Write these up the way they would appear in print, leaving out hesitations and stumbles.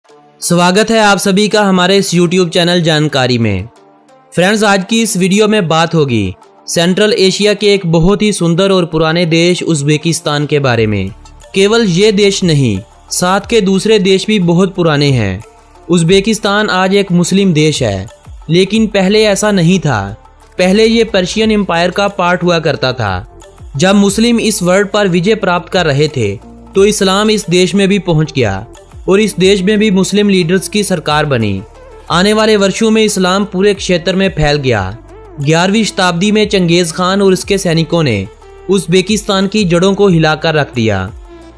स्वागत है आप सभी का हमारे इस YouTube चैनल जानकारी में। फ्रेंड्स, आज की इस वीडियो में बात होगी सेंट्रल एशिया के एक बहुत ही सुंदर और पुराने देश उज़्बेकिस्तान के बारे में। केवल ये देश नहीं, साथ के दूसरे देश भी बहुत पुराने हैं। उज़्बेकिस्तान आज एक मुस्लिम देश है, लेकिन पहले ऐसा नहीं था। पहले ये पर्शियन एम्पायर का पार्ट हुआ करता था। जब मुस्लिम इस वर्ल्ड पर विजय प्राप्त कर रहे थे तो इस्लाम इस देश में भी पहुंच गया और इस देश में भी मुस्लिम लीडर्स की सरकार बनी। आने वाले वर्षों में इस्लाम पूरे क्षेत्र में फैल गया। 11वीं शताब्दी में चंगेज़ खान और उसके सैनिकों ने उज़्बेकिस्तान की जड़ों को हिलाकर रख दिया।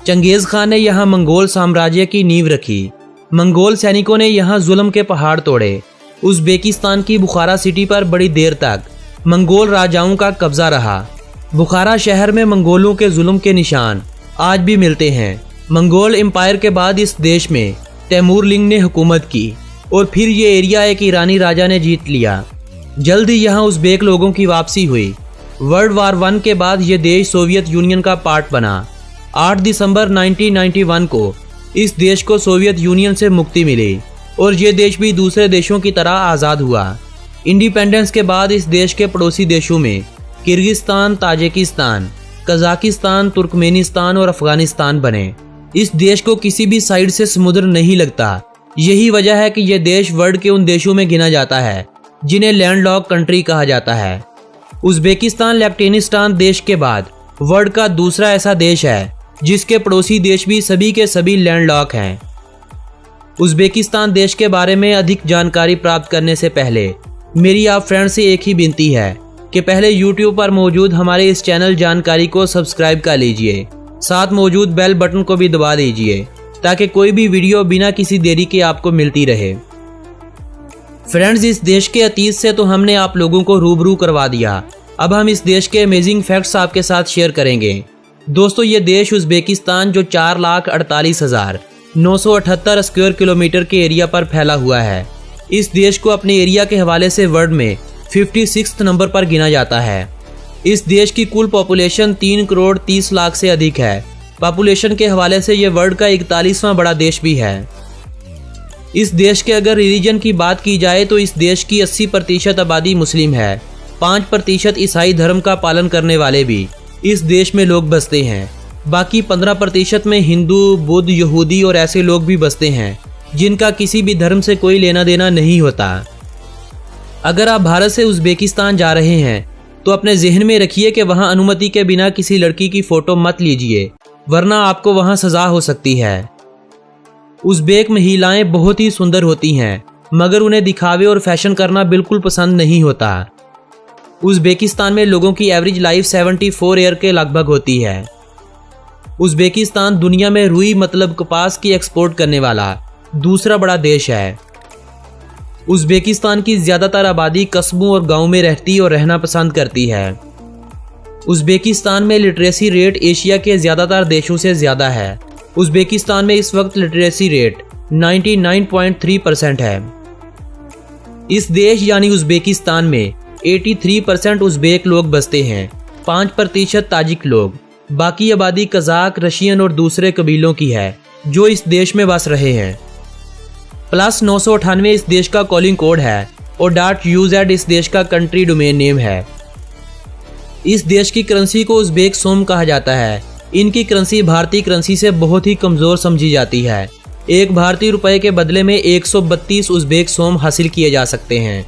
चंगेज़ खान ने यहाँ मंगोल साम्राज्य की नींव रखी। मंगोल सैनिकों ने यहाँ जुल्म के पहाड़ तोड़े। उज़्बेकिस्तान की बुखारा सिटी पर बड़ी देर तक मंगोल राजाओं का कब्जा रहा। बुखारा शहर में मंगोलों के जुल्म के निशान आज भी मिलते हैं। मंगोल एम्पायर के बाद इस देश में तैमूरलिंग ने हुकूमत की और फिर ये एरिया एक ईरानी राजा ने जीत लिया। जल्द ही यहाँ उज़्बेक लोगों की वापसी हुई। वर्ल्ड वार 1 के बाद ये देश सोवियत यूनियन का पार्ट बना। 8 दिसंबर 1991 को इस देश को सोवियत यूनियन से मुक्ति मिली और ये देश भी दूसरे देशों की तरह आज़ाद हुआ। इंडिपेंडेंस के बाद इस देश के पड़ोसी देशों में किर्गिस्तान, ताजिकिस्तान, कजाकिस्तान, तुर्कमेनिस्तान और अफगानिस्तान बने। इस देश को किसी भी साइड से समुद्र नहीं लगता। यही वजह है कि यह देश वर्ल्ड के उन देशों में गिना जाता है जिन्हें लैंडलॉक कंट्री कहा जाता है। उज़्बेकिस्तान लेफ्टिनिस्तान देश के बाद वर्ल्ड का दूसरा ऐसा देश है जिसके पड़ोसी देश भी सभी के सभी लैंडलॉक हैं। उज़्बेकिस्तान देश के बारे में अधिक जानकारी प्राप्त करने से पहले मेरी आप फ्रेंड से एक ही विनती है कि पहले YouTube पर मौजूद हमारे इस चैनल जानकारी को सब्सक्राइब कर लीजिए, साथ मौजूद बेल बटन को भी दबा दीजिए ताकि कोई भी वीडियो बिना किसी देरी के आपको मिलती रहे। फ्रेंड्स, इस देश के अतीत से तो हमने आप लोगों को रूबरू करवा दिया। अब हम इस देश के अमेजिंग फैक्ट्स आपके साथ शेयर करेंगे। दोस्तों, ये देश उज़्बेकिस्तान जो 4,48,978 स्क्वायर किलोमीटर के एरिया पर फैला हुआ है, इस देश को अपने एरिया के हवाले से वर्ल्ड में 56 नंबर पर गिना जाता है। इस देश की कुल पॉपुलेशन 3 करोड़ 30 लाख से अधिक है। पॉपुलेशन के हवाले से यह वर्ल्ड का 41वां बड़ा देश भी है। इस देश के अगर रिलीजन की बात की जाए तो इस देश की 80% आबादी मुस्लिम है। 5% ईसाई धर्म का पालन करने वाले भी इस देश में लोग बसते हैं। बाकी 15% में हिंदू, बुद्ध, यहूदी और ऐसे लोग भी बसते हैं जिनका किसी भी धर्म से कोई लेना देना नहीं होता। अगर आप भारत से उज़्बेकिस्तान जा रहे हैं तो अपने जहन में रखिए कि वहां अनुमति के बिना किसी लड़की की फोटो मत लीजिए, वरना आपको वहां सजा हो सकती है। उज़्बेक महिलाएं बहुत ही सुंदर होती हैं, मगर उन्हें दिखावे और फैशन करना बिल्कुल पसंद नहीं होता। उज़्बेकिस्तान में लोगों की एवरेज लाइफ 74 ईयर के लगभग होती है। उज़्बेकिस्तान दुनिया में रुई मतलब कपास की एक्सपोर्ट करने वाला दूसरा बड़ा देश है। उज़्बेकिस्तान की ज़्यादातर आबादी कस्बों और गांवों में रहती और रहना पसंद करती है। उज़्बेकिस्तान में लिटरेसी रेट एशिया के ज़्यादातर देशों से ज़्यादा है। उज़्बेकिस्तान में इस वक्त लिटरेसी रेट 99.3% है। इस देश यानी उज़्बेकिस्तान में 83% उज़्बेक लोग बसते हैं, 5% ताजिक लोग। बाकी आबादी कज़ाक, रशियन और दूसरे कबीलों की है जो इस देश में बस रहे हैं। +998 इस देश का कॉलिंग कोड है और .uz इस देश का कंट्री डोमेन नेम है। इस देश की करेंसी को उज़्बेक सोम कहा जाता है। इनकी करेंसी भारतीय करेंसी से बहुत ही कमज़ोर समझी जाती है। एक भारतीय रुपए के बदले में 132 उज़्बेक सोम हासिल किए जा सकते हैं।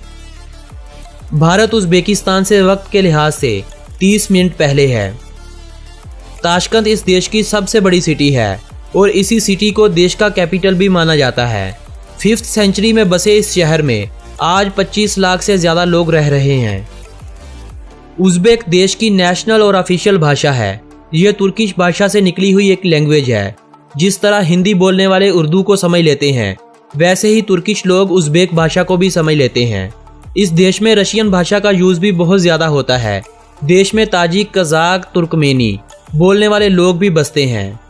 भारत उज़्बेकिस्तान से वक्त के लिहाज से 30 मिनट पहले है। ताशकंद इस देश की सबसे बड़ी सिटी है और इसी सिटी को देश का कैपिटल भी माना जाता है। 5th सेंचुरी में बसे इस शहर में आज 25 लाख से ज़्यादा लोग रह रहे हैं। उज़्बेक देश की नेशनल और ऑफिशियल भाषा है। यह तुर्किश भाषा से निकली हुई एक लैंग्वेज है। जिस तरह हिंदी बोलने वाले उर्दू को समझ लेते हैं, वैसे ही तुर्किश लोग उज़्बेक भाषा को भी समझ लेते हैं। इस देश में रशियन भाषा का यूज़ भी बहुत ज़्यादा होता है। देश में ताजिक, कज़ाक, तुर्कमेनी बोलने वाले लोग भी बसते हैं।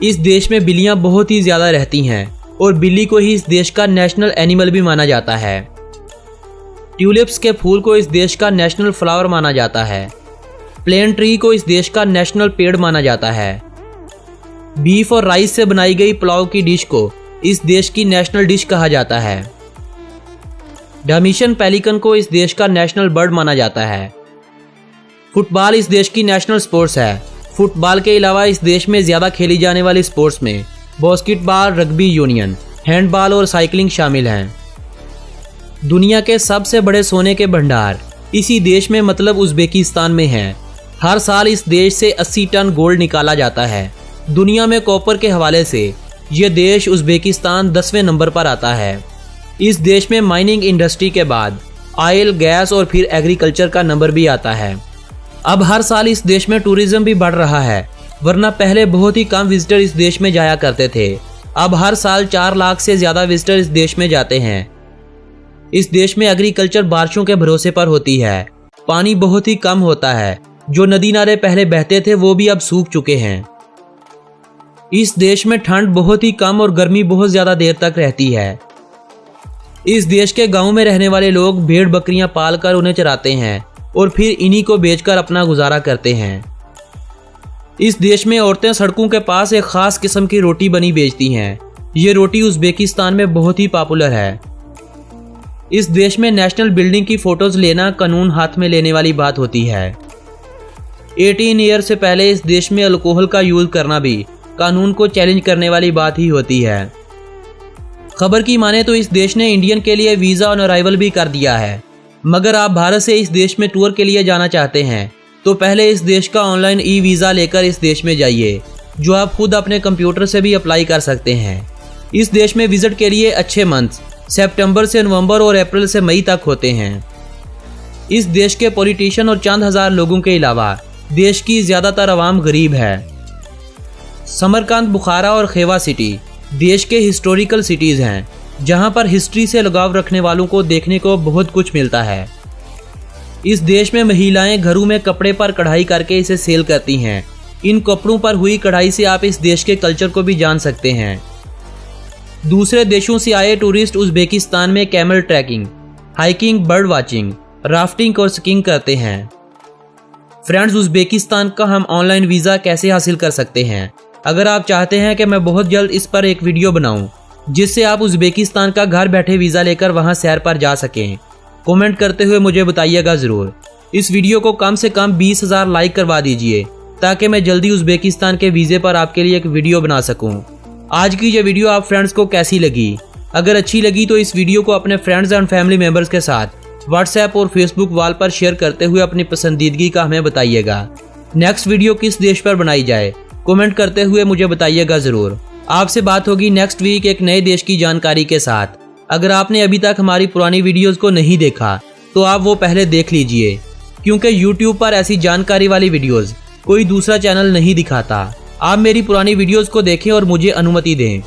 इस देश में बिल्लियाँ बहुत ही ज़्यादा रहती हैं और बिल्ली को ही इस देश का नेशनल एनिमल भी माना जाता है। ट्यूलिप्स के फूल को इस देश का नेशनल फ्लावर माना जाता है। प्लेन ट्री को इस देश का नेशनल पेड़ माना जाता है। बीफ और राइस से बनाई गई पुलाव की डिश को इस देश की नेशनल डिश कहा जाता है। डामिशन पेलिकन को इस देश का नेशनल बर्ड माना जाता है। फुटबॉल इस देश की नेशनल स्पोर्ट्स है। फुटबॉल के अलावा इस देश में ज़्यादा खेली जाने वाली स्पोर्ट्स में बास्केटबॉल, रग्बी यूनियन, हैंडबॉल और साइकिलिंग शामिल हैं। दुनिया के सबसे बड़े सोने के भंडार इसी देश में मतलब उज़्बेकिस्तान में हैं। हर साल इस देश से 80 टन गोल्ड निकाला जाता है। दुनिया में कॉपर के हवाले से ये देश उज़्बेकिस्तान 10वें नंबर पर आता है। इस देश में माइनिंग इंडस्ट्री के बाद ऑयल, गैस और फिर एग्रीकल्चर का नंबर भी आता है। अब हर साल इस देश में टूरिज्म भी बढ़ रहा है, वरना पहले बहुत ही कम विजिटर इस देश में जाया करते थे। अब हर साल 4 लाख से ज़्यादा विजिटर इस देश में जाते हैं। इस देश में एग्रीकल्चर बारिशों के भरोसे पर होती है। पानी बहुत ही कम होता है। जो नदी नाले पहले बहते थे वो भी अब सूख चुके हैं। इस देश में ठंड बहुत ही कम और गर्मी बहुत ज़्यादा देर तक रहती है। इस देश के गाँव में रहने वाले लोग भेड़ बकरियां पालकर उन्हें चराते हैं और फिर इन्हीं को बेचकर अपना गुजारा करते हैं। इस देश में औरतें सड़कों के पास एक खास किस्म की रोटी बनी बेचती हैं। ये रोटी उज़्बेकिस्तान में बहुत ही पॉपुलर है। इस देश में नेशनल बिल्डिंग की फोटोज लेना कानून हाथ में लेने वाली बात होती है। 18 ईयर से पहले इस देश में अल्कोहल का यूज करना भी कानून को चैलेंज करने वाली बात ही होती है। खबर की माने तो इस देश ने इंडियन के लिए वीज़ा ऑन अराइवल भी कर दिया है। मगर आप भारत से इस देश में टूर के लिए जाना चाहते हैं तो पहले इस देश का ऑनलाइन ई वीज़ा लेकर इस देश में जाइए, जो आप खुद अपने कंप्यूटर से भी अप्लाई कर सकते हैं। इस देश में विजिट के लिए अच्छे मंथ्स सितंबर से नवंबर और अप्रैल से मई तक होते हैं। इस देश के पॉलिटिशियन और चंद हजार लोगों के अलावा देश की ज़्यादातर आवाम गरीब है। समरकंद, बुखारा और खेवा सिटी देश के हिस्टोरिकल सिटीज़ हैं, जहां पर हिस्ट्री से लगाव रखने वालों को देखने को बहुत कुछ मिलता है। इस देश में महिलाएं घरों में कपड़े पर कढ़ाई करके इसे सेल करती हैं। इन कपड़ों पर हुई कढ़ाई से आप इस देश के कल्चर को भी जान सकते हैं। दूसरे देशों से आए टूरिस्ट उज़्बेकिस्तान में camel trekking, hiking, bird watching, rafting और स्कीइंग करते हैं। फ्रेंड्स, उज़्बेकिस्तान का हम ऑनलाइन वीज़ा कैसे हासिल कर सकते हैं? अगर आप चाहते हैं कि मैं बहुत जल्द इस पर एक वीडियो बनाऊं, जिससे आप उज़्बेकिस्तान का घर बैठे वीज़ा लेकर वहां सैर पर जा सकें, कमेंट करते हुए मुझे बताइएगा ज़रूर। इस वीडियो को कम से कम 20,000 लाइक करवा दीजिए, ताकि मैं जल्दी उज़्बेकिस्तान के वीज़े पर आपके लिए एक वीडियो बना सकूं। आज की ये वीडियो आप फ्रेंड्स को कैसी लगी? अगर अच्छी लगी तो इस वीडियो को अपने फ्रेंड्स एंड फैमिली मेम्बर्स के साथ व्हाट्सएप और फेसबुक वॉल पर शेयर करते हुए अपनी पसंदीदगी का हमें बताइएगा। नेक्स्ट वीडियो किस देश पर बनाई जाए, कमेंट करते हुए मुझे बताइएगा ज़रूर। आपसे बात होगी नेक्स्ट वीक एक नए देश की जानकारी के साथ। अगर आपने अभी तक हमारी पुरानी वीडियोस को नहीं देखा तो आप वो पहले देख लीजिए, क्योंकि YouTube पर ऐसी जानकारी वाली वीडियोस कोई दूसरा चैनल नहीं दिखाता। आप मेरी पुरानी वीडियोस को देखें और मुझे अनुमति दें।